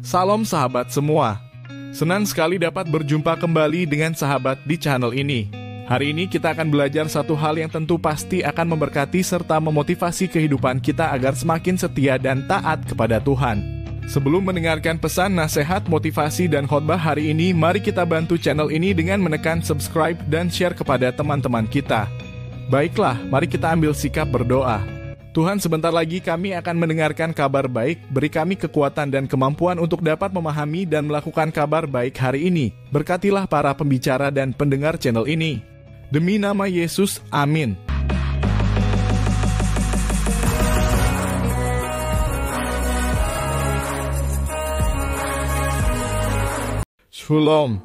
Salam sahabat semua. Senang sekali dapat berjumpa kembali dengan sahabat di channel ini. Hari ini kita akan belajar satu hal yang tentu pasti akan memberkati serta memotivasi kehidupan kita agar semakin setia dan taat kepada Tuhan. Sebelum mendengarkan pesan, nasihat, motivasi, dan khotbah hari ini, mari kita bantu channel ini dengan menekan subscribe dan share kepada teman-teman kita. Baiklah, mari kita ambil sikap berdoa. Tuhan, sebentar lagi kami akan mendengarkan kabar baik, beri kami kekuatan dan kemampuan untuk dapat memahami dan melakukan kabar baik hari ini. Berkatilah para pembicara dan pendengar channel ini. Demi nama Yesus, amin. Shalom.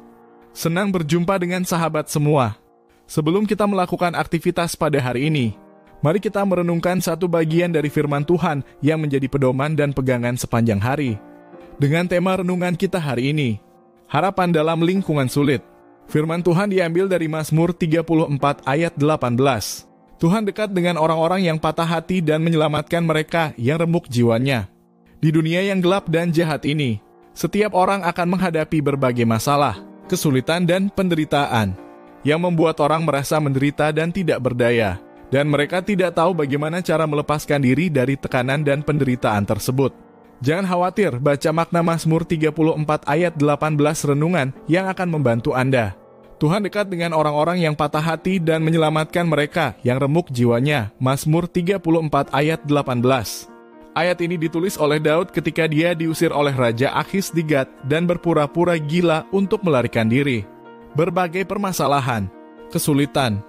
Senang berjumpa dengan sahabat semua. Sebelum kita melakukan aktivitas pada hari ini, mari kita merenungkan satu bagian dari firman Tuhan yang menjadi pedoman dan pegangan sepanjang hari. Dengan tema renungan kita hari ini, harapan dalam lingkungan sulit. Firman Tuhan diambil dari Mazmur 34 ayat 18. Tuhan dekat dengan orang-orang yang patah hati dan menyelamatkan mereka yang remuk jiwanya. Di dunia yang gelap dan jahat ini, setiap orang akan menghadapi berbagai masalah, kesulitan dan penderitaan yang membuat orang merasa menderita dan tidak berdaya. Dan mereka tidak tahu bagaimana cara melepaskan diri dari tekanan dan penderitaan tersebut. Jangan khawatir, baca makna Mazmur 34 ayat 18 renungan yang akan membantu Anda. Tuhan dekat dengan orang-orang yang patah hati dan menyelamatkan mereka yang remuk jiwanya. Mazmur 34 ayat 18. Ayat ini ditulis oleh Daud ketika dia diusir oleh Raja Akhis di Gat dan berpura-pura gila untuk melarikan diri. Berbagai permasalahan, kesulitan,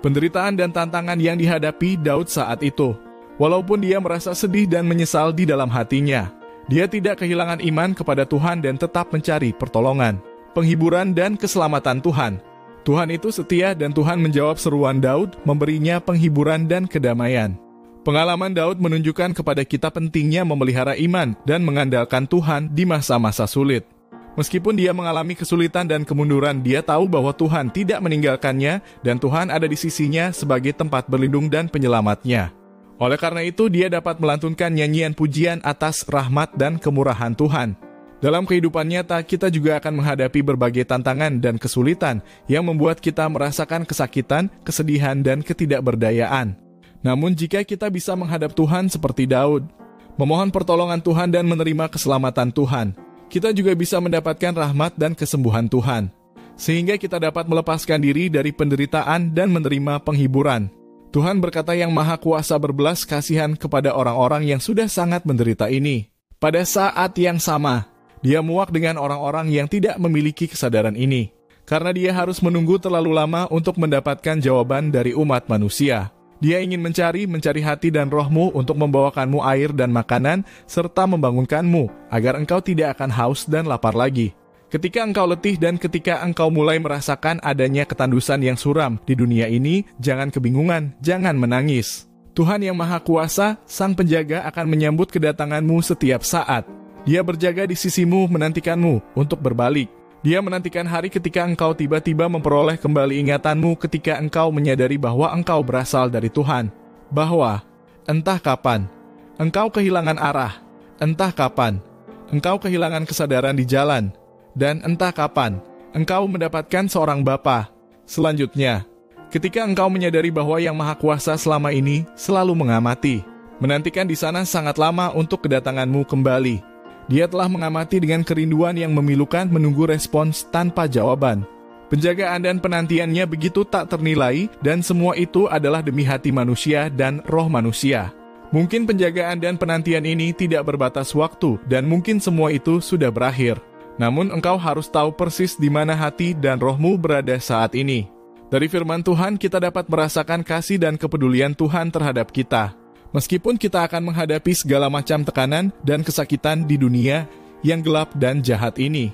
penderitaan dan tantangan yang dihadapi Daud saat itu. Walaupun dia merasa sedih dan menyesal di dalam hatinya, dia tidak kehilangan iman kepada Tuhan dan tetap mencari pertolongan, penghiburan dan keselamatan Tuhan. Tuhan itu setia dan Tuhan menjawab seruan Daud, memberinya penghiburan dan kedamaian. Pengalaman Daud menunjukkan kepada kita pentingnya memelihara iman dan mengandalkan Tuhan di masa-masa sulit. Meskipun dia mengalami kesulitan dan kemunduran, dia tahu bahwa Tuhan tidak meninggalkannya dan Tuhan ada di sisinya sebagai tempat berlindung dan penyelamatnya. Oleh karena itu, dia dapat melantunkan nyanyian pujian atas rahmat dan kemurahan Tuhan. Dalam kehidupan nyata, kita juga akan menghadapi berbagai tantangan dan kesulitan yang membuat kita merasakan kesakitan, kesedihan, dan ketidakberdayaan. Namun jika kita bisa menghadap Tuhan seperti Daud, memohon pertolongan Tuhan dan menerima keselamatan Tuhan, kita juga bisa mendapatkan rahmat dan kesembuhan Tuhan, sehingga kita dapat melepaskan diri dari penderitaan dan menerima penghiburan. Tuhan berkata yang Maha Kuasa berbelas kasihan kepada orang-orang yang sudah sangat menderita ini. Pada saat yang sama, dia muak dengan orang-orang yang tidak memiliki kesadaran ini, karena dia harus menunggu terlalu lama untuk mendapatkan jawaban dari umat manusia. Dia ingin mencari hati dan rohmu untuk membawakanmu air dan makanan, serta membangunkanmu, agar engkau tidak akan haus dan lapar lagi. Ketika engkau letih dan ketika engkau mulai merasakan adanya ketandusan yang suram di dunia ini, jangan kebingungan, jangan menangis. Tuhan yang Maha Kuasa, Sang Penjaga akan menyambut kedatanganmu setiap saat. Dia berjaga di sisimu menantikanmu untuk berbalik. Dia menantikan hari ketika engkau tiba-tiba memperoleh kembali ingatanmu ketika engkau menyadari bahwa engkau berasal dari Tuhan. Bahwa, entah kapan, engkau kehilangan arah, entah kapan, engkau kehilangan kesadaran di jalan, dan entah kapan, engkau mendapatkan seorang bapa. Selanjutnya, ketika engkau menyadari bahwa Yang Maha Kuasa selama ini selalu mengamati, menantikan di sana sangat lama untuk kedatanganmu kembali. Dia telah mengamati dengan kerinduan yang memilukan menunggu respons tanpa jawaban. Penjagaan dan penantiannya begitu tak ternilai dan semua itu adalah demi hati manusia dan roh manusia. Mungkin penjagaan dan penantian ini tidak berbatas waktu dan mungkin semua itu sudah berakhir. Namun engkau harus tahu persis di mana hati dan rohmu berada saat ini. Dari firman Tuhan kita dapat merasakan kasih dan kepedulian Tuhan terhadap kita. Meskipun kita akan menghadapi segala macam tekanan dan kesakitan di dunia yang gelap dan jahat ini,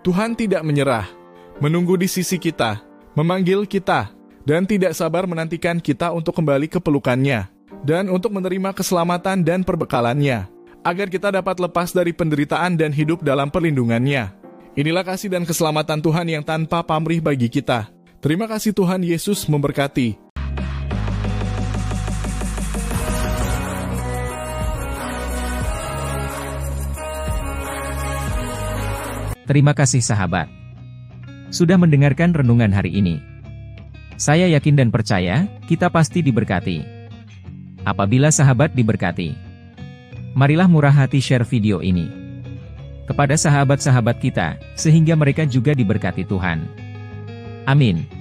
Tuhan tidak menyerah, menunggu di sisi kita, memanggil kita, dan tidak sabar menantikan kita untuk kembali ke pelukannya, dan untuk menerima keselamatan dan perbekalannya, agar kita dapat lepas dari penderitaan dan hidup dalam perlindungannya. Inilah kasih dan keselamatan Tuhan yang tanpa pamrih bagi kita. Terima kasih Tuhan Yesus memberkati. Terima kasih sahabat. Sudah mendengarkan renungan hari ini. Saya yakin dan percaya, kita pasti diberkati. Apabila sahabat diberkati, marilah murah hati share video ini kepada sahabat-sahabat kita, sehingga mereka juga diberkati Tuhan. Amin.